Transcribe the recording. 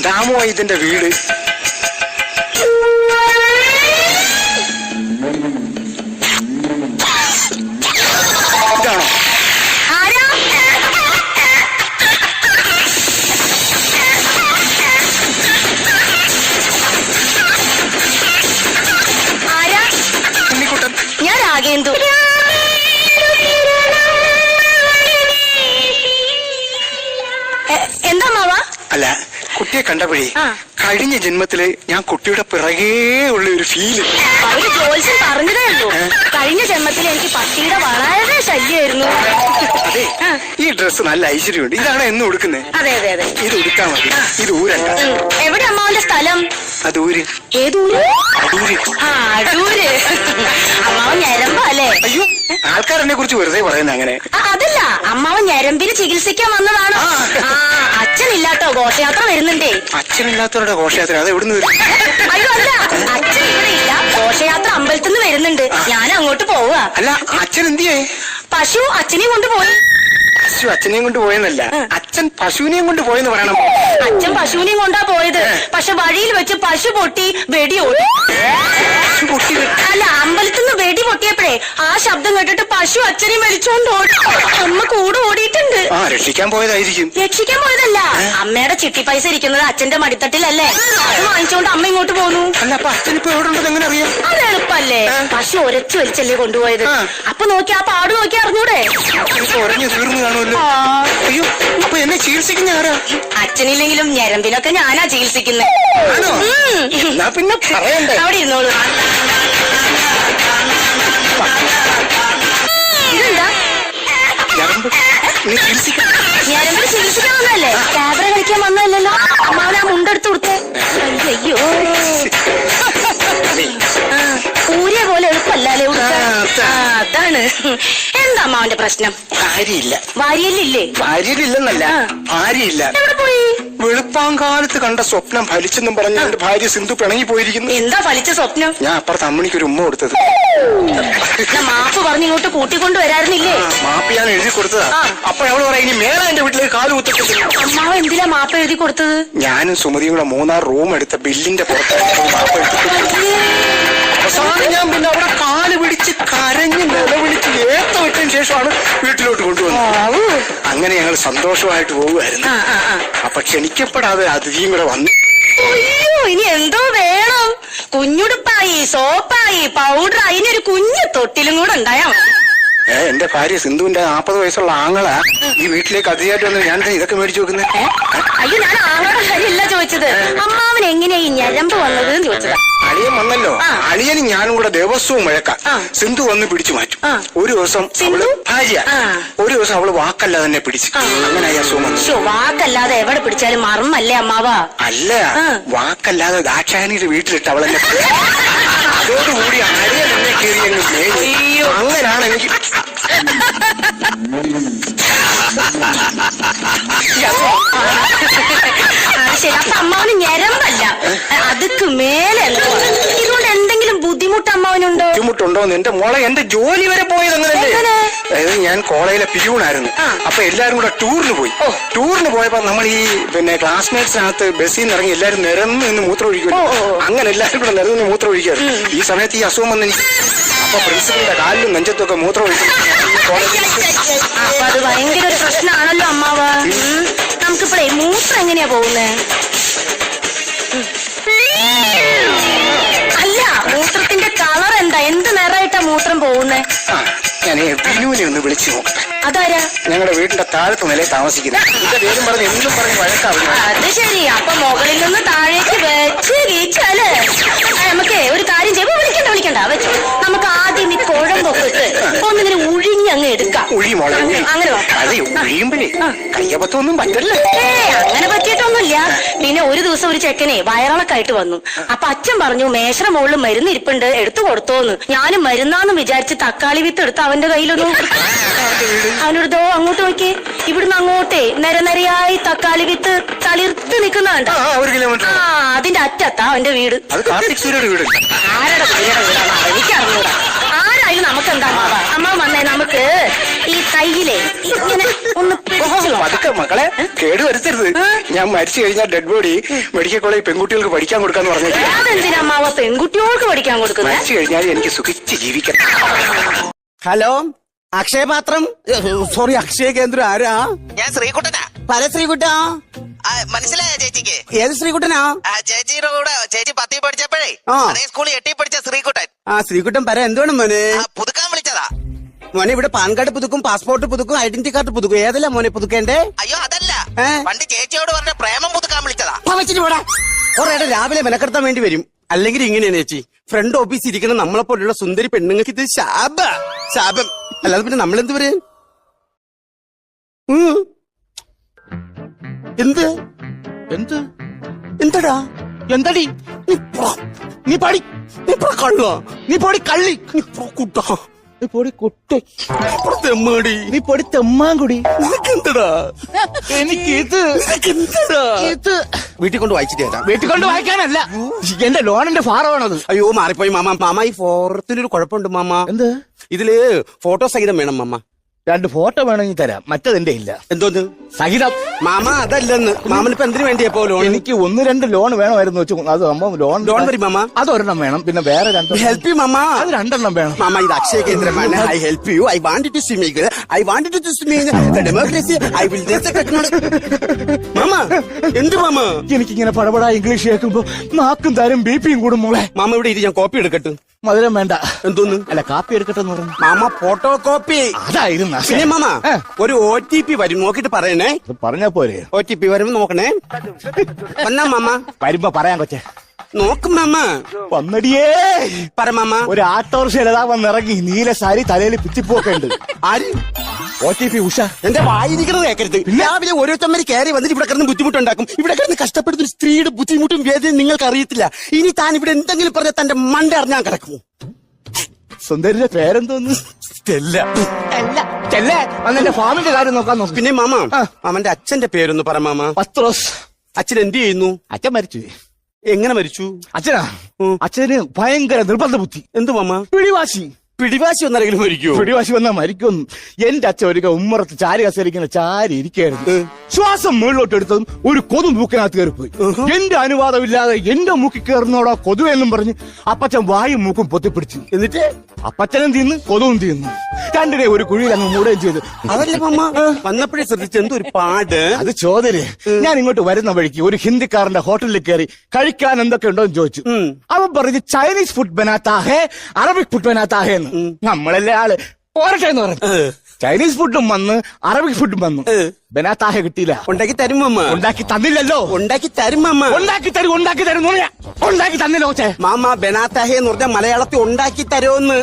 ദാമോ ഇതിന്റെ വീട്. ഇതാണോ? ഉണ്ണിക്കുട്ടൻ. ഞാൻ രാഗേന്ദു. എന്താ മാവ? അല്ല, കുട്ടിയെ കണ്ടപ്പോഴേ കഴിഞ്ഞ ജന്മത്തില് ഞാൻ കുട്ടിയുടെ പിറകേ ഉള്ള ഒരു ഫീല്. അവര് ജോത്സ്യൻ പറഞ്ഞതേ ഉള്ളൂ. കഴിഞ്ഞ ജന്മത്തിൽ എനിക്ക് പട്ടിയുടെ വളരെ ശല്യമായിരുന്നു. അതെ, ഈ ഡ്രസ് നല്ല ഐശ്വര്യമുണ്ട്. ഇതാണ് എന്നും ഉടുക്കുന്നത്. അതെ അതെ അതെ, ഇത് ഉടുത്താ മതി. ഇത് ഊരണ്ട. എവിടെ അമ്മാവന്റെ സ്ഥലം? അതൂര്. ഏതൂര്? അടൂര്. ആ, അടൂര്. അമ്മാവൻ ഞരമ്പ അല്ലേ? അയ്യോ, ആൾക്കാരെന്നെ കുറിച്ച് വെറുതെ പറയുന്നത് അങ്ങനെ. അതല്ല, അമ്മാവൻ ഞരമ്പിന് ചികിത്സിക്കാൻ വന്നതാണോ? അച്ഛനില്ലാട്ടോ, ഘോഷയാത്ര വരുന്നുണ്ടേ. അച്ഛനില്ലാത്തവരുടെ ഘോഷയാത്ര അത് എവിടുന്ന് വരും? അയ്യോ അല്ല, അച്ഛൻ ഇവിടെ ഇല്ല. ഘോഷയാത്ര അമ്പലത്തിൽ നിന്ന് വരുന്നുണ്ട്. ഞാൻ അങ്ങോട്ട് പോവുക. അല്ല, അച്ഛൻ എന്തിയേ? പശു അച്ഛനെയും കൊണ്ട് പോയി. പശു അച്ഛനെയും കൊണ്ട് പോയെന്നല്ല, അച്ഛൻ പശുവിനെയും കൊണ്ട് പോയെന്ന് പറയണം. അച്ഛൻ പശുവിനെയും കൊണ്ടാ പോയത്. പക്ഷെ വഴിയിൽ വെച്ച് പശു പൊട്ടി വെടി ഓടി. അല്ല, അമ്പലത്തിൽ നിന്ന് വെടി പൊട്ടിയപ്പോഴേ ആ ശബ്ദം കേട്ടിട്ട് പശു അച്ഛനെയും വലിച്ചോണ്ട് ഓടി. അമ്മ കൂടെ ഓടിയിട്ടുണ്ട്. രക്ഷിക്കാൻ പോയതായിരിക്കും. രക്ഷിക്കാൻ പോയതല്ല, അമ്മയുടെ ചിട്ടി പൈസ ഇരിക്കുന്നത് അച്ഛന്റെ മടിത്തട്ടിലല്ലേ. അത് വാങ്ങിച്ചോണ്ട് അമ്മ ഇങ്ങോട്ട് പോന്നു. അല്ല, അപ്പൊ അച്ഛനിപ്പോ എവിടെ ഉണ്ടെന്ന് എങ്ങനെ അറിയാം? അത് എളുപ്പല്ലേ, പശു ഒരച്ചു വലിച്ചല്ലേ കൊണ്ടുപോയത്. അപ്പൊ നോക്കി ആ പാട് നോക്കി അറിഞ്ഞൂടെ? ഉറഞ്ഞു തീർന്നു കാണുമല്ലോ. അയ്യോ, അപ്പൊ എന്നെ ചികിത്സിക്കുന്ന ആരാ? അച്ഛനില്ലെങ്കിലും ഞരമ്പിനൊക്കെ ഞാനാ ചികിത്സിക്കുന്നത്. പിന്നെ പറയണ്ടേ? അവിടെ ഇരുന്നോളൂ. ഇതെന്താ? ഞരമ്പിന് ചികിത്സിക്കാൻ വന്നതല്ലേ? ക്യാമറ കളിക്കാൻ വന്നതല്ലോ. അമ്മാവൻ ആ മുണ്ടെടുത്ത് കൊടുത്തേ. അയ്യോ, ഊരിയ പോലെ എളുപ്പല്ലേ ഉടുക്കാൻ? അതാണ്. എന്താ അമ്മാവന്റെ പ്രശ്നം? ഭാര്യയില്ല. വാരിയല്ലില്ലേ? ഭാര്യയില്ലെന്നല്ല, ഭാര്യയില്ല. എവിടെ പോയി? വെളുപ്പാങ്കാലത്ത് കണ്ട സ്വപ്നം ഫലിച്ചെന്നും പറഞ്ഞ എന്റെ ഭാര്യ സിന്ധു പിണങ്ങി പോയിരിക്കുന്നു. എന്താ ഫലിച്ച സ്വപ്നം? ഞാൻ അപ്പുറത്ത് അമ്മണിക്ക് ഒരു ഉമ്മ കൊടുത്തത്. മാപ്പ് പറഞ്ഞ് ഇങ്ങോട്ട് കൂട്ടിക്കൊണ്ട് വരാറുന്നില്ലേ? മാപ്പ് ഞാൻ എഴുതി കൊടുത്തതാ. അപ്പൊ അവള് പറയാം, ഇനി മേലെ എന്റെ വീട്ടിലേക്ക് കാല് കുത്തിട്ട്. അമ്മാവ് എന്തിനാ മാപ്പ് എഴുതി കൊടുത്തത്? ഞാനും സുമതിയും കൂടെ 3 റൂം എടുത്ത ബില്ലിന്റെ പുറത്ത് മാപ്പ് എടുത്തിട്ട് അവസാനം ഞാൻ പിന്നെ അവിടെ കാല് പിടിച്ച് കരഞ്ഞ് നിലവിളിച്ച് ഏത്തവിട്ടതിന് ശേഷമാണ് വീട്ടിലോട്ട് കൊണ്ടുവന്നത്. അങ്ങനെ ഞങ്ങൾ സന്തോഷമായിട്ട് പോവുമായിരുന്നു. അപ്പൊ ക്ഷണിക്കപ്പെടാതെ അതിഥിയും കൂടെ വന്നു. അയ്യോ, ഇനി എന്തോ വേണം? കുഞ്ഞുടുപ്പായി, സോപ്പായി, പൗഡർ, അതിനൊരു കുഞ്ഞു തൊട്ടിലും കൂടെ ഉണ്ടായാ മതി. എന്റെ ഭാര്യ സിന്ധുവിന്റെ 40 വയസ്സുള്ള ആങ്ങള ഈ വീട്ടിലേക്ക് അതിഥിയായിട്ട് വന്ന് ഞാൻ ഇതൊക്കെ മേടിച്ചു വെക്കുന്നത്. അയ്യോ, ഞാൻ ആങ്ങളോടെ കാര്യമില്ല ചോദിച്ചത്. അമ്മാവൻ എങ്ങനെയാ ഈ ഞരമ്പ് വന്നത് ചോദിച്ചത്. അളിയൻ വന്നല്ലോ. അളിയനും ഞാനും കൂടെ ദിവസവും മുഴക്കാം. സിന്ധു വന്ന് പിടിച്ചു മാറ്റും. ഒരു ദിവസം അവള് ഭാര്യ, ഒരു ദിവസം അവള് വാക്കല്ലാതെ തന്നെ പിടിച്ചു. അങ്ങനെ അസുഖം വന്നു. വാക്കല്ലാതെ എവിടെ പിടിച്ചാലും മറന്നല്ലേ അമ്മാവാ? അല്ല, വാക്കല്ലാതെ ദാക്ഷായണിയുടെ വീട്ടിലിട്ട് അവളെന്നെ അതോടുകൂടി അളിയൻ എന്നെ കയറി അങ്ങ് മേടി. അങ്ങനാണ് എനിക്ക് ശരി. അപ്പൊ അമ്മാവന് ഞരമ്പല്ല, അതുക്ക് മേലെ ഇതുകൊണ്ട് എന്തെങ്കിലും ബുദ്ധിമുട്ട് അമ്മാവനുണ്ടോ? ബുദ്ധിമുട്ടുണ്ടോന്ന് എന്റെ മോളെ, എന്റെ ജോലി വരെ പോയത് അങ്ങനല്ലേ. അതായത് ഞാൻ കോളേജിലെ പിയൂണായിരുന്നു. അപ്പൊ എല്ലാരും കൂടെ ടൂറിന് പോയി. ടൂറിന് പോയപ്പോ നമ്മൾ ഈ ക്ലാസ്മേറ്റ്സിനകത്ത് ബസ്സിൽ നിന്ന് ഇറങ്ങി എല്ലാരും നിരന്ന് നിന്ന് മൂത്രം ഒഴിക്കുമല്ലോ. അങ്ങനെ എല്ലാരും കൂടെ നിരന്ന് മൂത്രം ഒഴിക്കാറ്. ഈ സമയത്ത് ഈ അസുഖം വന്ന് അപ്പൊ പ്രിൻസിപ്പലിന്റെ കാലിലും നെഞ്ചത്തൊക്കെ മൂത്രം ഒഴിക്കും. അപ്പൊ അത് ഭയങ്കര ഒരു പ്രശ്നമാണല്ലോ അമ്മാവ. നമുക്കിപ്പോഴേ മൂത്രം എങ്ങനെയാ പോകുന്നേ? അല്ല, മൂത്രത്തിന്റെ കളർ എന്താ? എന്ത് നിറമായിട്ടാ മൂത്രം പോകുന്നേ? ഞാൻ ബിനുവിനെ ഒന്ന് വിളിച്ചു നോക്കട്ടെ. അതാരാ? ഞങ്ങളുടെ വീടിന്റെ താഴത്തെ നിലയിൽ താമസിക്കുന്നത്. എന്റെ പേരും പറഞ്ഞ് എന്നും പറഞ്ഞ് വഴക്കാവില്ല. അത് ശരി. അപ്പൊ മുകളിൽ നിന്ന് താഴേക്ക് വെച്ച് വീച്ചാല് നമുക്ക് ഒരു കാര്യം ചെയ്യുമ്പോ വിളിക്കണ്ട വെച്ചു. നമുക്ക് ആദ്യം ഈ കുഴമ്പൊക്കെ ഇട്ട് ഒന്നിങ്ങനെ ഉഴിഞ്ഞങ്ങ് എടുക്കാം. അങ്ങനെ ഒഴിയുമ്പോഴേ കയ്യബത്തൊന്നും പറ്റില്ല. അങ്ങനെ പറ്റിയിട്ടൊന്നുമില്ല. പിന്നെ ഒരു ദിവസം ഒരു ചെക്കനെ വയറിളക്കായിട്ട് വന്നു. അപ്പൊ അച്ഛൻ പറഞ്ഞു, മേശയുടെ മുകളിൽ മരുന്ന് ഇരിപ്പുണ്ട്, എടുത്തു കൊടുത്തോന്ന്. ഞാനും മരുന്നാന്ന് വിചാരിച്ച് തക്കാളി വിത്ത് എടുത്ത് അവന്റെ കയ്യിലൊന്നും. അവനോട് ദോ അങ്ങോട്ട് നോക്കി, ഇവിടുന്ന് അങ്ങോട്ടേ നിരനിരയായി തക്കാളി വിത്ത് തളിർത്ത് നിൽക്കുന്നുണ്ട്. അതിന്റെ അറ്റത്താ അവന്റെ വീട്. ആരുടെ വീടാണ് എനിക്കറിഞ്ഞൂടാ. ആരാ അതിന് നമുക്ക് എന്താ അമ്മ വന്നേ, നമുക്ക് ഈ കയ്യിലെ ഇങ്ങനെ ഒന്ന് പിടിച്ചു നോക്കാം. അതൊക്കെ മക്കളെ കേട് വരുത്തരുത്. ഞാൻ മരിച്ചു കഴിഞ്ഞാൽ ഡെഡ് ബോഡി മെഡിക്കൽ കോളേജ് പെൺകുട്ടികൾക്ക് പഠിക്കാൻ കൊടുക്കാന്ന് പറഞ്ഞേക്കാം. അതെന്തിനാ അമ്മാവ പെൺകുട്ടികൾക്ക് പഠിക്കാൻ കൊടുക്കുന്നത്? മരിച്ചു കഴിഞ്ഞാൽ എനിക്ക് സുഖിച്ച് ജീവിക്കണം. ഹലോ, അക്ഷയപാത്രം, സോറി അക്ഷയ കേന്ദ്രം, ആരാ? ഞാൻ ശ്രീകുട്ടനാ. പല ശ്രീകുട്ടാ? മനസ്സിലായ ചേച്ചിക്ക്? ഏത് ശ്രീകുട്ടനാ? ചേച്ചിയുടെ കൂടെ ചേച്ചി 10 പഠിച്ചപ്പോഴേ അതേ സ്കൂളിൽ 8 പഠിച്ച ശ്രീകുട്ടൻ. ശ്രീകുട്ടൻ പറ, എന്തുവേണം മോനെ? പുതുക്കാൻ വിളിച്ചതാ. മോനെ ഇവിടെ പാൻ കാർഡ് പുതുക്കും, പാസ്പോർട്ട് പുതുക്കും, ഐഡന്റിറ്റി കാർഡ് പുതുക്കും. ഏതല്ല മോനെ പുതുക്കേണ്ടേ? അയ്യോ അതല്ല, പണ്ട് ചേച്ചിയോട് പറഞ്ഞ പ്രേമം പുതുക്കാൻ വിളിച്ചതാ. ഒരേടെ രാവിലെ മെനക്കെടുത്താൻ വേണ്ടി വരും. അല്ലെങ്കിൽ ഇങ്ങനെയാണ് ചേച്ചി, ഫ്രണ്ട് ഓഫീസിൽ ഇരിക്കുന്ന നമ്മളെ പോലുള്ള സുന്ദരി പെണ്ണുങ്ങൾക്ക് ഇത് ശാപം. അല്ലാതെ പിന്നെ നമ്മളെന്ത് പറയും? എന്ത് എന്ത് എന്തടാ? എന്തടി? നീ പാടി, നീ കള്ള, നീ പാടി കള്ളി, നീ കുട്ട, നീ പൊടി കുട്ടി, തെമ്മാടി, നീ പൊടി തെമ്മാങ്കുടി. നിനക്കെന്തടാ? എനിക്ക് ഇത് നിനക്കെന്തടാ? ഇത് വീട്ടിൽ കൊണ്ട് വായിച്ചിട്ട് തരാം. വീട്ടിൽ കൊണ്ട് വായിക്കാനല്ല, എന്റെ ലോണിന്റെ ഫാറമാണത്. അയ്യോ മാറിപ്പോയി മാമ. മാമ ഈ ഫോറത്തിനൊരു കുഴപ്പമുണ്ട് മാമ. എന്ത്? ഇതില് ഫോട്ടോ സഹിതം വേണം മാമ. 2 ഫോട്ടോ വേണമെങ്കിൽ തരാം, മറ്റത് എന്റെ ഇല്ല. എന്തോന്ന് സഹിതം? മാമ അതല്ലെന്ന്. മാമനിപ്പോ എന്തിനു വേണ്ടിയപ്പോ ലോൺ? എനിക്ക് 1-2 ലോൺ വേണമായിരുന്നു വെച്ചു. അത് ലോൺ വരും മാമ. അതൊരെണ്ണം വേണം, പിന്നെ വേറെ 2 ഹെൽപ്പ് യു മാമ. അത് 2 എണ്ണം വേണം. മാമ ഇത് അക്ഷയ കേന്ദ്രമാണ്. I help you. I want to swimming. I want to swimming democracy. I will മാമ. എന്ത് മാമ? എനിക്കിങ്ങനെ പടപടാ ഇംഗ്ലീഷ് കേൾക്കുമ്പോ നാക്കും താരും ബിപിയും കൂടും മോളെ. മാമ ഇവിടെ ഇരി, ഞാൻ കോപ്പി എടുക്കട്ടെ. മധുരം വേണ്ട. എന്തോന്ന്? അല്ല, കാപ്പി എടുക്കട്ടെ എന്ന് പറഞ്ഞു. Mama photo copy. അതായിരുന്നു പിന്നെ മാമ ഒരു OTP വരും, നോക്കിട്ട് പറയണേ. പറഞ്ഞാ പോരെ? OTP വരുമ്പോ നോക്കണേ. വന്നാ മാമ? വരുമ്പോ പറയാൻ കൊച്ചേ. നോക്കും മാമ. വന്നടിയേ. പറ മാമ. ഒരു ആട്ടോറിക്ഷ വന്നിറങ്ങി, നീല സാരി, തലയിൽ പിച്ചിപ്പൊക്കെ ഉണ്ട്. ആര്? OTP ഉഷ. എന്റെ വായിരിക്കുന്നത് കേൾക്കരുത്. രാവിലെ ഓരോരുത്തന്മാര് കയറി വന്നിട്ട് ഇവിടെ കിടന്ന് ബുദ്ധിമുട്ടുണ്ടാക്കും. ഇവിടെ കിടന്ന് കഷ്ടപ്പെടുന്ന ഒരു സ്ത്രീയുടെ ബുദ്ധിമുട്ടും വേദനയും നിങ്ങൾക്ക് അറിയത്തില്ല. ഇനി താൻ ഇവിടെ എന്തെങ്കിലും പറഞ്ഞാൽ തന്റെ മണ്ട അറിഞ്ഞാൻ കിടക്കും. സുന്ദരിന്റെ പേരെന്തോന്ന്? സ്റ്റെല്ല. ചെല്ലേ വന്നെ ഫാമിന്റെ കാര്യം നോക്കാൻ നോക്കും. പിന്നെ മാമ, മാമന്റെ അച്ഛന്റെ പേരൊന്ന് പറ മാമ. പത്രോസ്. അച്ഛൻ എന്ത് ചെയ്യുന്നു? അച്ഛൻ മരിച്ചു. എങ്ങനെ മരിച്ചു? അച്ഛനാ? അച്ഛന് ഭയങ്കര നിർബന്ധ ബുദ്ധി. എന്തു മാമ? പിടിവാശി. പിടിവാശി ഒന്നാരെങ്കിലും മരിക്കൂ? പിടിവാശി വന്നാൽ മരിക്കും. എന്റെ അച്ഛൻ ഒരിക്കൽ ഉമ്മറത്ത് ചാരി കസരിക്കുന്ന ചാരി ഇരിക്കായിരുന്നു. ശ്വാസം മുകളിലോട്ട് എടുത്തതും ഒരു കൊതു മൂക്കിനകത്ത് കയറിപ്പോയി. എന്റെ അനുവാദമില്ലാതെ എന്റെ മൂക്കി കയറുന്നോടോ കൊതു എന്നും പറഞ്ഞ് അപ്പച്ചൻ വായും മൂക്കും പൊത്തിപ്പിടിച്ചു. എന്നിട്ട് അപ്പച്ചനും തീർന്ന് കൊതുവും തീർന്നു. രണ്ടിനെ ഒരു കുഴിയിൽ അങ്ങ് മൂടുകയും ചെയ്തു. അതല്ല മാമ, വന്നപ്പോഴേ ശ്രദ്ധിച്ചു എന്തോ ഒരു പാട്. അത് ചോദര്. ഞാൻ ഇങ്ങോട്ട് വരുന്ന വഴിക്ക് ഒരു ഹിന്ദിക്കാരന്റെ ഹോട്ടലിൽ കയറി കഴിക്കാൻ എന്തൊക്കെ ഉണ്ടോ എന്ന് ചോദിച്ചു. അവൻ പറഞ്ഞ് ചൈനീസ് ഫുഡ് ബനാത്താഹേ, അറബിക് ഫുഡ് ബനാത്താഹേ എന്ന്. നമ്മളല്ലേ ആള് പോരട്ടെ എന്ന് പറഞ്ഞു. ചൈനീസ് ഫുഡും വന്ന് അറബിക് ഫുഡും വന്നു. ബനാത്താഹേ കിട്ടിയില്ല. ഉണ്ടാക്കി തരും മാമ. ഉണ്ടാക്കി തന്നില്ലല്ലോ. ഉണ്ടാക്കി തരും മാമ. ഉണ്ടാക്കി തരും ഉണ്ടാക്കി തന്നില്ല. മാമ ബനാത്താഹേ എന്ന് പറഞ്ഞാൽ മലയാളത്തിൽ ഉണ്ടാക്കി തരുമെന്ന്.